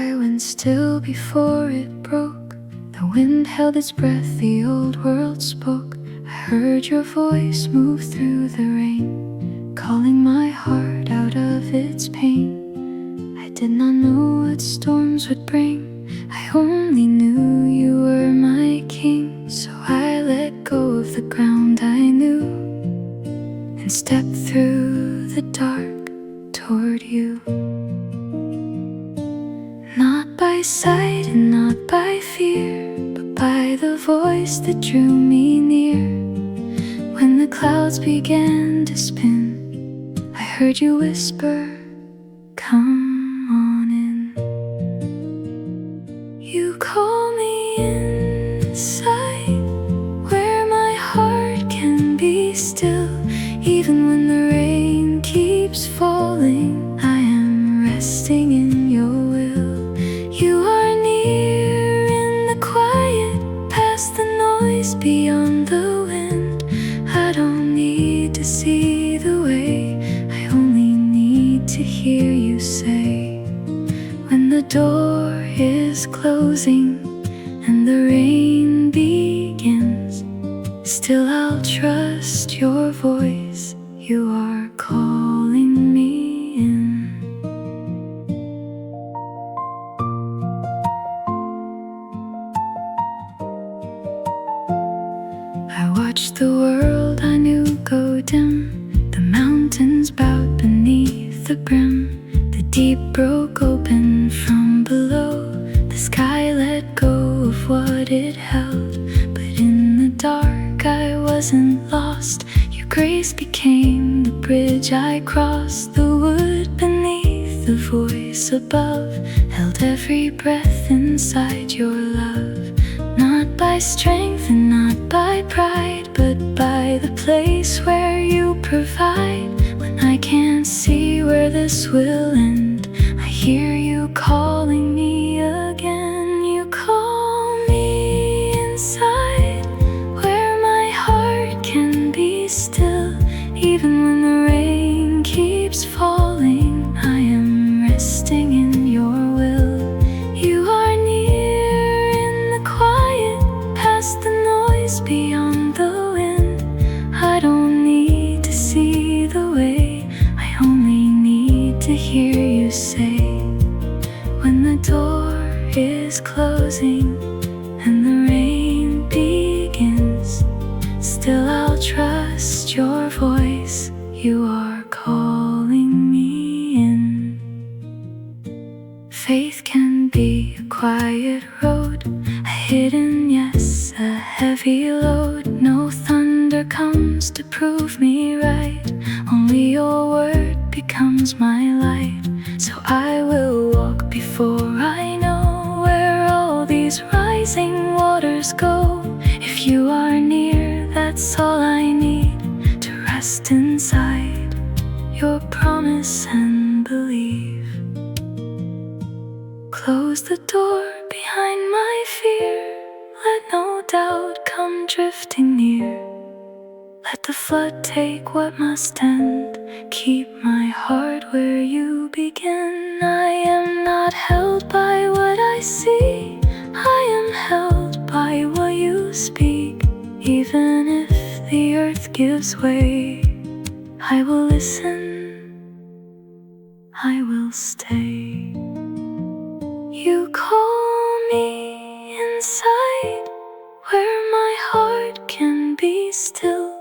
sky went still before it broke. The wind held its breath, the old world spoke. I heard your voice move through the rain, calling my heart out of its pain. I did not know what storms would bring, I only knew you were my king. So I let go of the ground I knew and stepped through the dark toward you. Not by sight and not by fear, but by the voice that drew me near. When the clouds began to spin, I heard you whisper, come on in. You call me inside, where my heart can be still. Even when the rain keeps falling, I am resting in your will. You are near in the quiet, past the noise, beyond the wind. I don't need to see the way, I only need to hear you say, when the door is closing and the rain begins, still I'll trust your voice, you are calling me in. I watched the world I knew go dim, the mountains bowed beneath the brim, the deep broke open from below, the sky let go of what it held. But in the dark I wasn't lost, your grace became the bridge I crossed. The wood beneath, the voice above, held every breath inside your love. Not by strength and not by pride, but by the place where you provide. When I can't see where this will end, I hear you calling me again. You call me inside, where my heart can be still. Even when the rain keeps falling, I am resting in your will. You are near in the quiet, past the noise, beyond the wind. I don't need to see the way, I only need to hear you say, when the door is closing and the rain begins, still I'll trust your voice, you are calling me in. Faith can be a quiet road, a hidden yes, a heavy load. No thunder comes to prove me right, only your word becomes my light. So I will walk before I know where all these rising waters go. If you are near, that's all I need to rest inside your promise and believe. Close the door behind my fear, let no doubt come drifting near. Let the flood take what must end, keep my heart where you begin. I am not held by what I see, I am held by what you speak. Even if the earth gives way, I will listen, I will stay. You call me inside, where my heart can be still.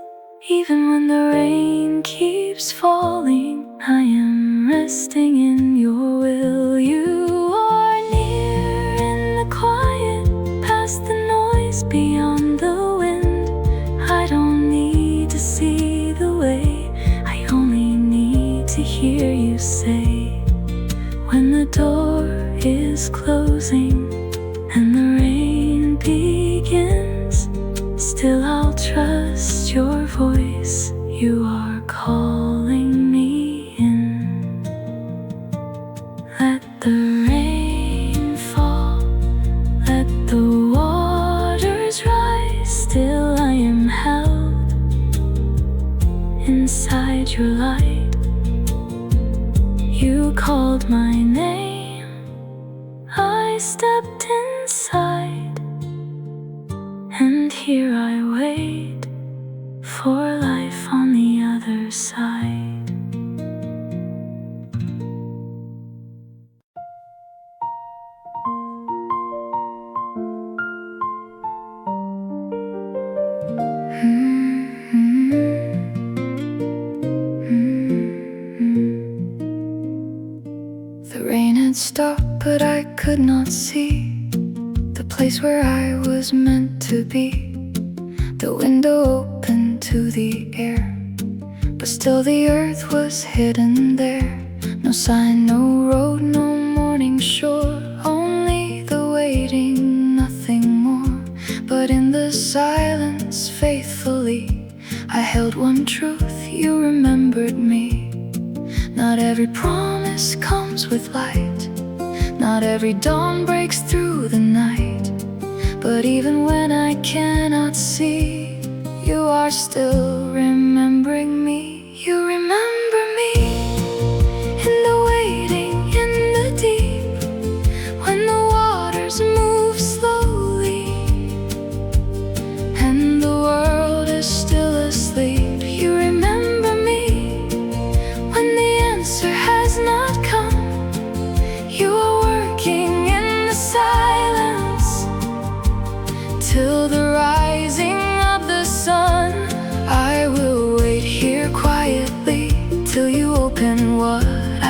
Even when the rain keeps falling, I am resting in your will. You are near in the quiet, past the noise, beyond the wind. I don't need to see the way, I only need to hear you say, when the door is closing and the rain begins, still I'll trust your voice, you are calling me in. Let the rain fall, let the waters rise, still I am held inside your light. You called my name, I stepped inside, and here I wait for life on the other side. The rain had stopped, but I could not see the place where I was meant to be. The window open to the air, but still the earth was hidden there. No sign, no road, no morning shore, only the waiting, nothing more. But in the silence, faithfully, I held one truth, you remembered me. Not every promise comes with light, not every dawn breaks through the night. But even when I cannot see, you are still remembering me. You remember me in the waiting, in the deep, when the waters move slowly and the world is still asleep. You remember me when the answer has not come. You are working in the silence till the rising of the sun. I will wait here quietly till you open what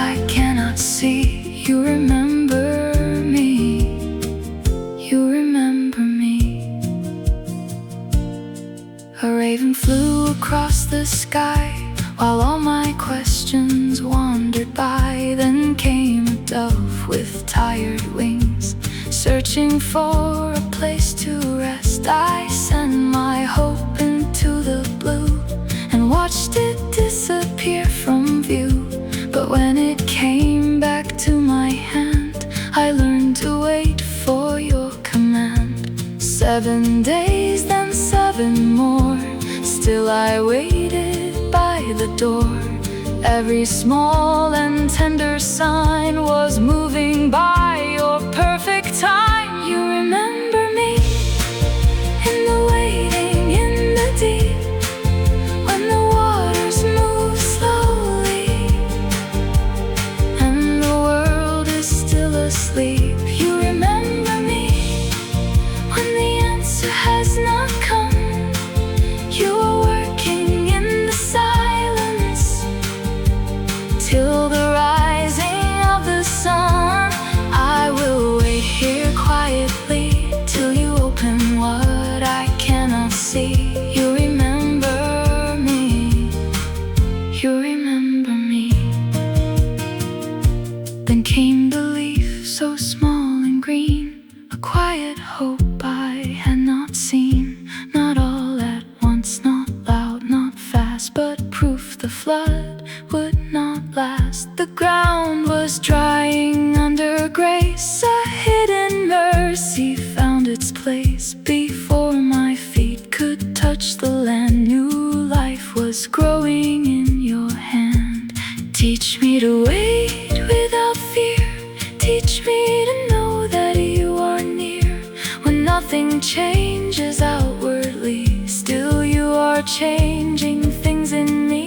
I cannot see. You remember me. You remember me. A raven flew across the sky while all my questions wandered by. Then came a dove with tired wings, searching for a place to rest. I sent my hope into the blue and watched it disappear from view. But when it came back to my hand, I learned to wait for your command. 7 days, then 7 more, still I waited by the door. Every small and tender sign was moving by your perfect time. You remember me in the waiting, in the deep, when the waters move slowly and the world is still asleep. You remember me when the answer has not come. You are working in the silence till the rising of the sun. I will wait here quietly till you open what I cannot see. You remember me. You remember me. Then came the leaf, so small and green, a quiet hope I had not seen. Not all at once, not loud, not fast, but proof the flood would not last. The ground was drying under grace. A hidden mercy found its place before my feet could touch the land. New life was growing in your hand. Teach me to wait without fear. Teach me to know that you are near. When nothing changes outwardly, still you are changing things in me.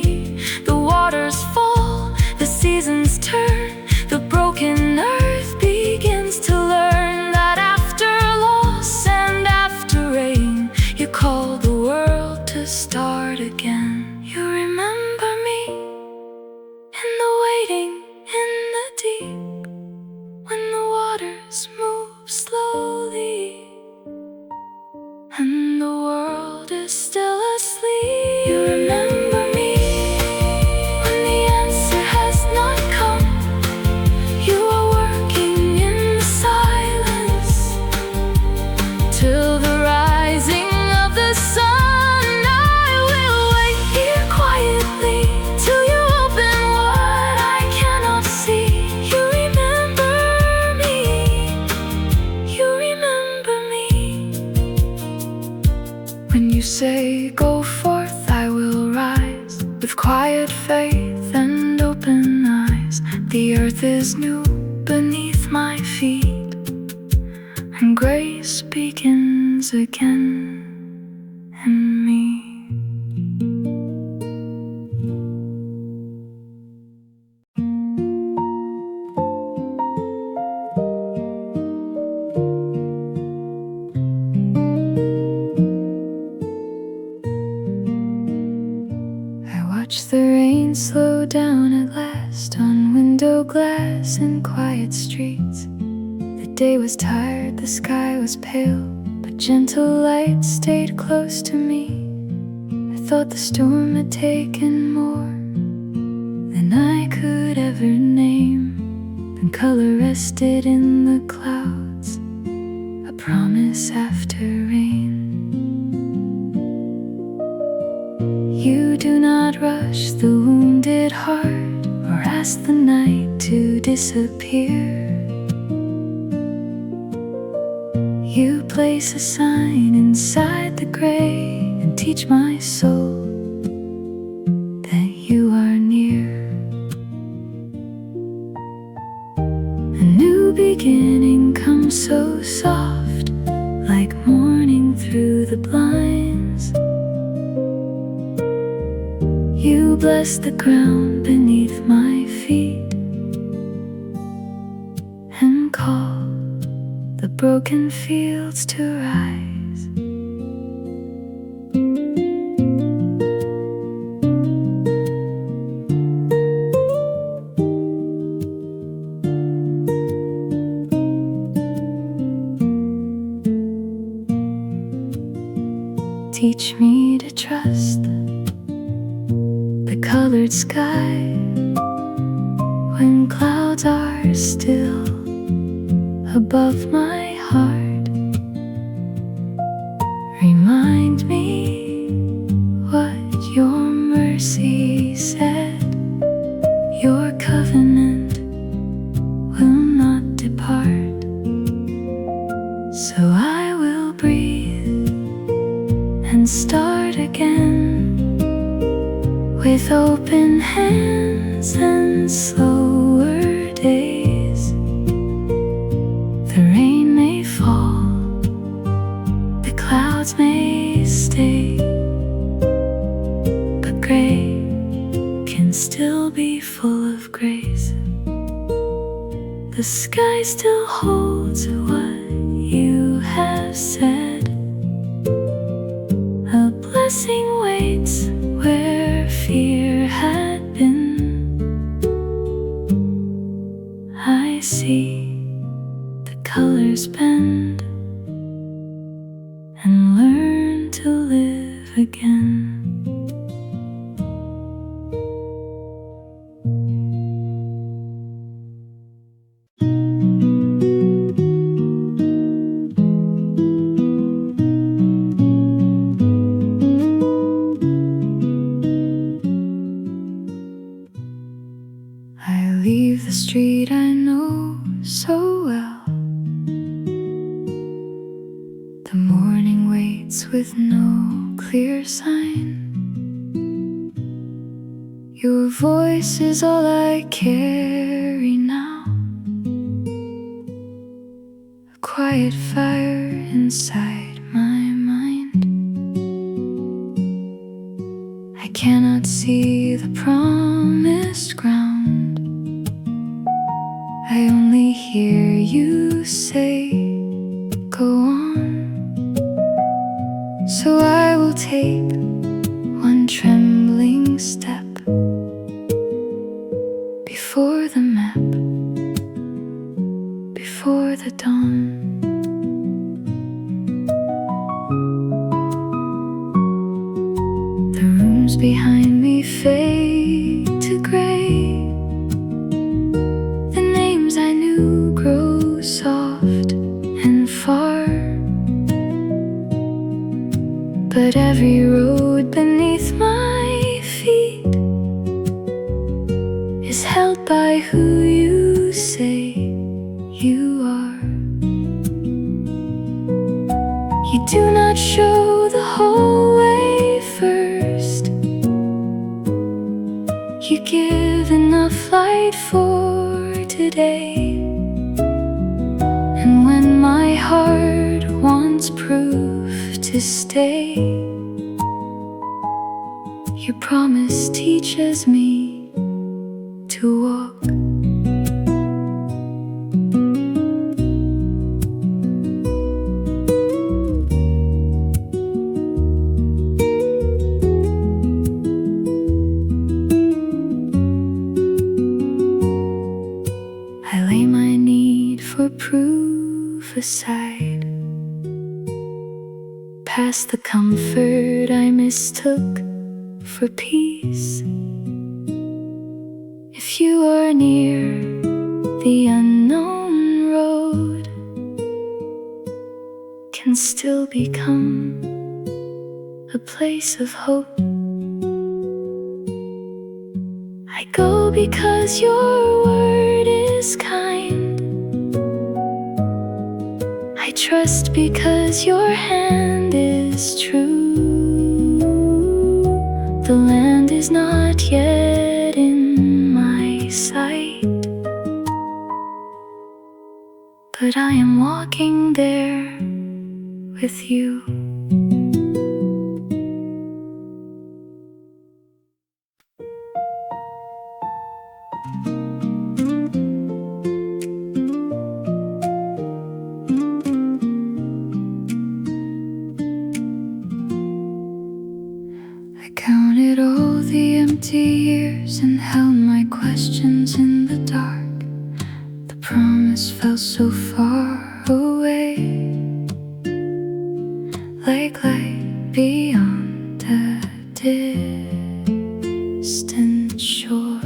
The waters fall, the seasons turn, the broken earth begins to learn that after loss and after rain, you call the world to start again. You remember me in the waiting, in the deep, when the waters move slowly and the world is still asleep. You remember me when the answer has not come. You are working in the silence till the rising of the sun. I will wait here quietly till you open what I cannot see. You remember me. You remember me. When you say go forth, I will rise with quiet faith and open eyes. The earth is new beneath my feet. begins again in me. Watch the rain slow down at last on window glass in quiet streets. The day was tired, the sky was pale, but gentle light stayed close to me. I thought the storm had taken more than I could ever name. Then color rested in the clouds, a promise after rain. You do not rush the wounded heart or ask the night to disappear. You place a sign inside the gray and teach my soul that you are near. A new beginning comes so soft, like morning through the blinds. You bless the ground beneath my feet and call the broken fields to rise. Teach me to trust the colored sky when clouds are still above my heart. Remind me what your mercy said. Your covenant will not depart. So I will breathe and start again, with open hands and slower days. The rain may fall, the clouds may stay, but gray can still be full of grace. The sky still holds what you have said. A blessing waits where fear had been. I see the colors bend and learn to live again. I leave the street I know so well. The morning waits with no clear sign. Your voice is all I carry now, a quiet fire inside my mind. I cannot see the promised ground. I only hear you say, go on. So I will take one trembling step before the map, before the dawn. The rooms behind me fade to gray. The names I knew grow soft and far, but every road beneath my feet is held by who you say you are. You do not show the whole way first. You give enough light for today. And when my heart wanders promise prove to stay. Your promise teaches me to walk. I lay my need for proof aside, past the comfort I mistook for peace. If you are near, the unknown road can still become a place of hope. I go because your word is kind. I trust because your hand is true. The land is not yet in my sight, but I am walking there with you. I counted all the empty years and held my questions in the dark. The promise felt so far away, like light beyond a distant shore.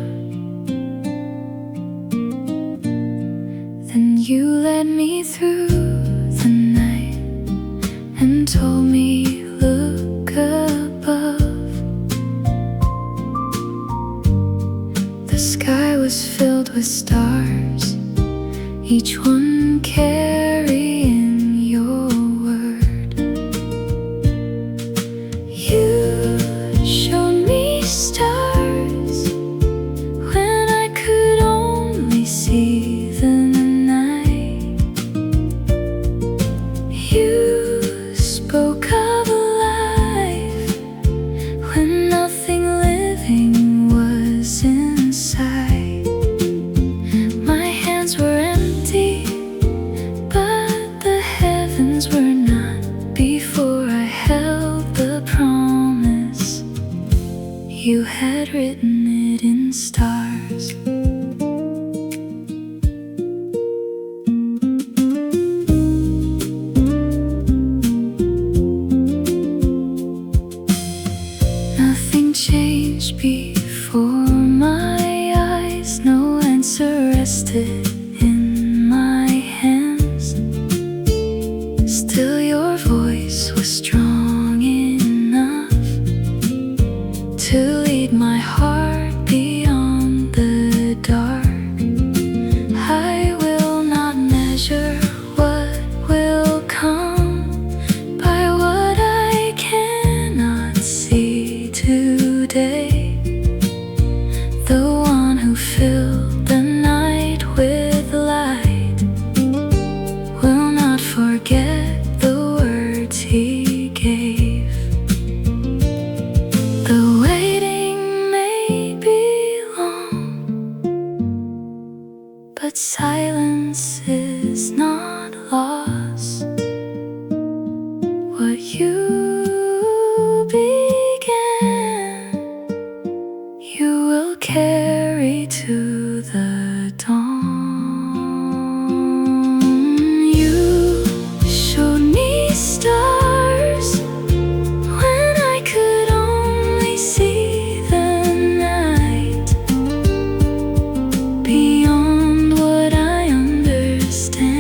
Then you led me through the night and told me, look above. The sky was filled with stars, each one carrying your word. You showed me stars when I could only see the night. You spoke of life when nothing living was inside. My hands were empty, but the heavens were not before I held the promise. You had written it in stars. Nothing changed before my eyes, no answer rested in my hands. Still your voice was strong enough to lead my heart beyond the dark. I will not measure what will come by what I cannot see today. The one who filled the night with light will not forget the words he gave. The waiting may be long, but silence is not loss. What you began, you will carry to the dawn. You showed me stars when I could only see the night. Beyond what I understand,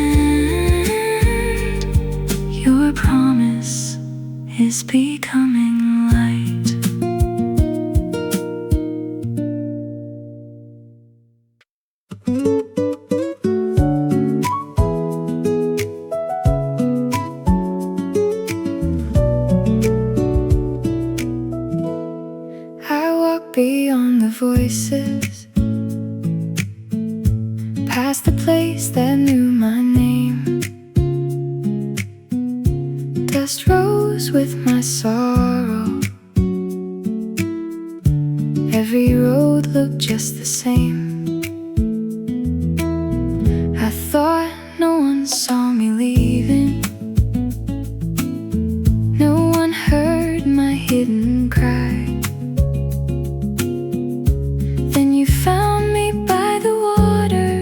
your promise is becoming light. I walk beyond the voices, past the place that knew my name. just rose with my sorrow. Every road looked just the same. I thought no one saw me leaving. No one heard my hidden cry. Then you found me by the water,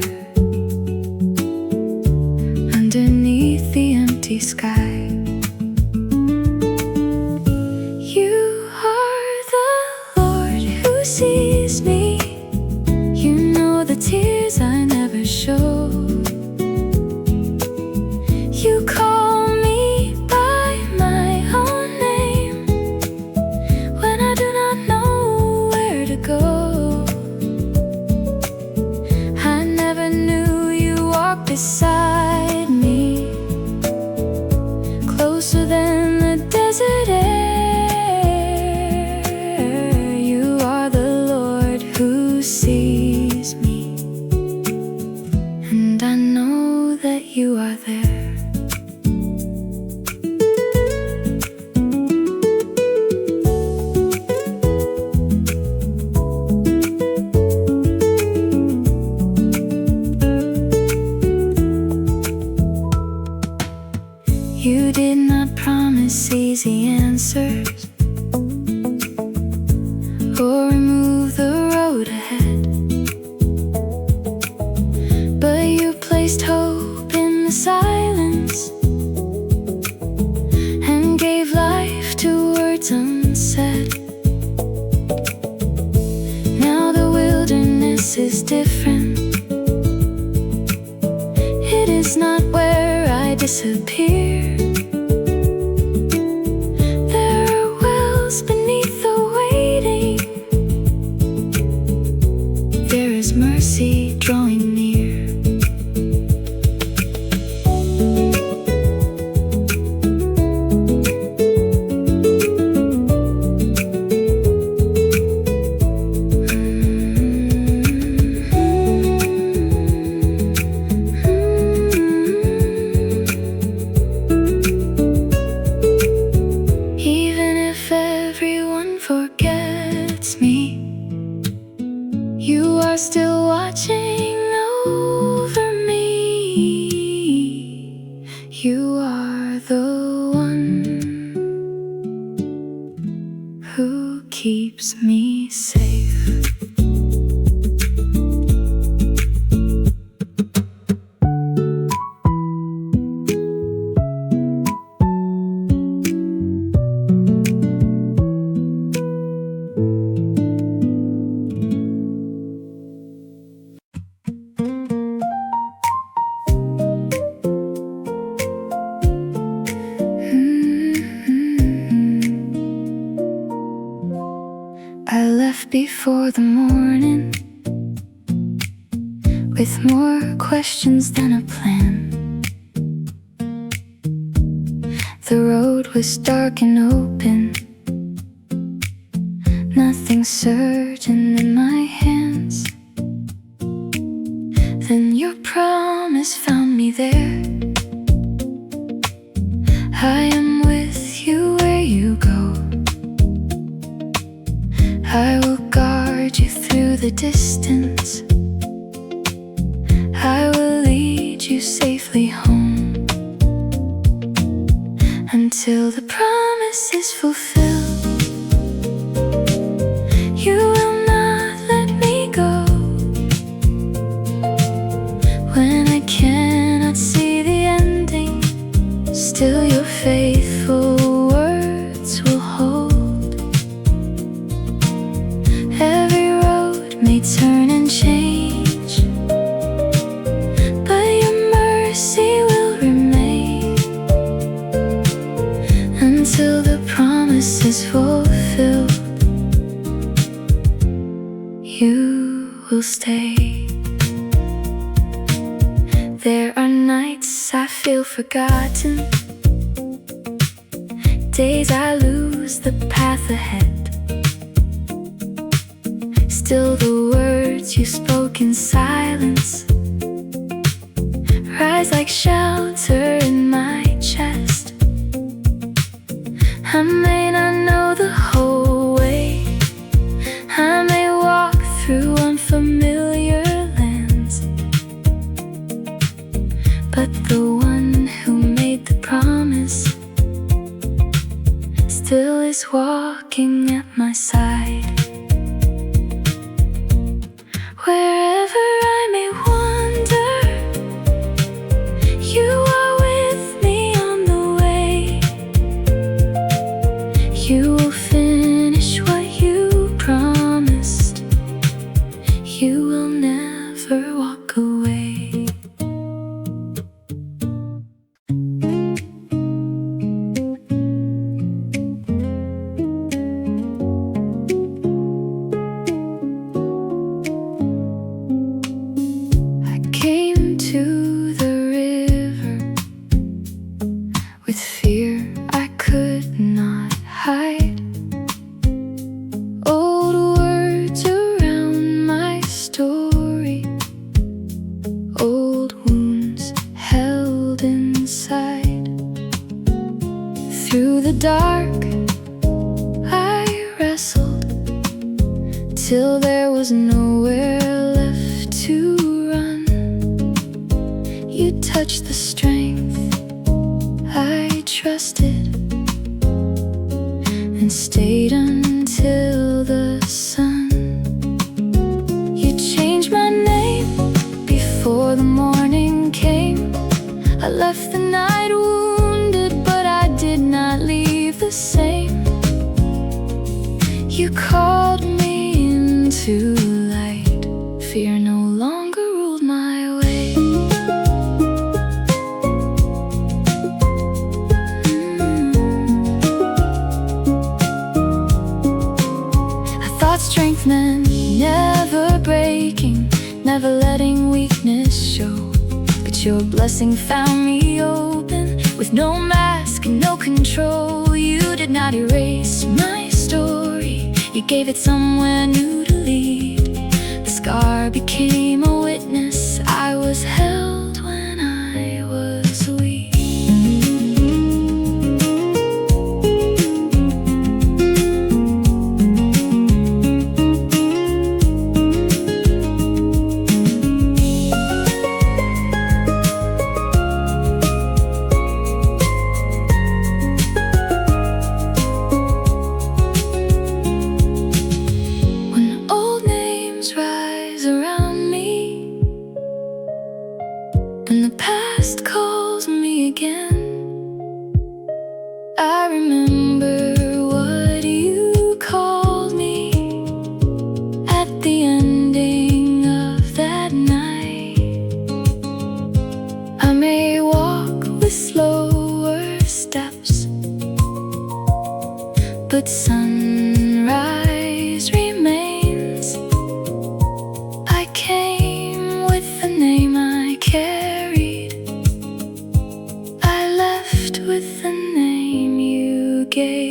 underneath the empty sky. You are the Lord who sees me. You know the tears I never show. You call me by my own name when I do not know where to go. I never knew you walked beside me, closer than the desert air. You are the Lord who sees me, and I know that you are there. You did not promise easy answers or remove the road ahead, but you placed hope in the silence and gave life to words unsaid. Now the wilderness is different. It is not where I disappear. There are wells beneath the waiting. There is mercy drawing near. Even if everyone forgets me, you are still watching over me. You are the one who keeps me safe. I left before the morning with more questions than a plan. The road was dark and open, nothing certain in my hands. Then your promise found me there. I am with you where you go. I will guard you through the distance. I will lead you safely home until the promise is fulfilled. You will not let me go when I cannot see the ending. Still your faithful words will hold. Every road may turn and change, but your mercy will remain until the promise is fulfilled. You will stay. There are nights I feel forgotten, days I lose the path ahead. Still the words you spoke in silence rise like shelter in my chest. always walking at my side. Wherever I may wander, you are with me on the way. You will finish what you promised. You will never walk away. Came to the river with fear I could not hide. Old words around my story, old wounds held inside. Through the dark I wrestled till there was nowhere left to run. You touched the strength I trusted and stayed until the sun. You changed my name before the morning came. I left the night wounded, but I did not leave the same. You called me into light. Fear no longer ruled my way. Strength meant never breaking, never letting weakness show. But your blessing found me open, with no mask and no control. You did not erase my story, you gave it somewhere new to lead. The scar became a witness. I was held when I was weak. And the past calls me again. I remember what you called me at the ending of that night. I may walk with slower steps, but sunrise remains. I came with the name I carried, I left with the name you gave.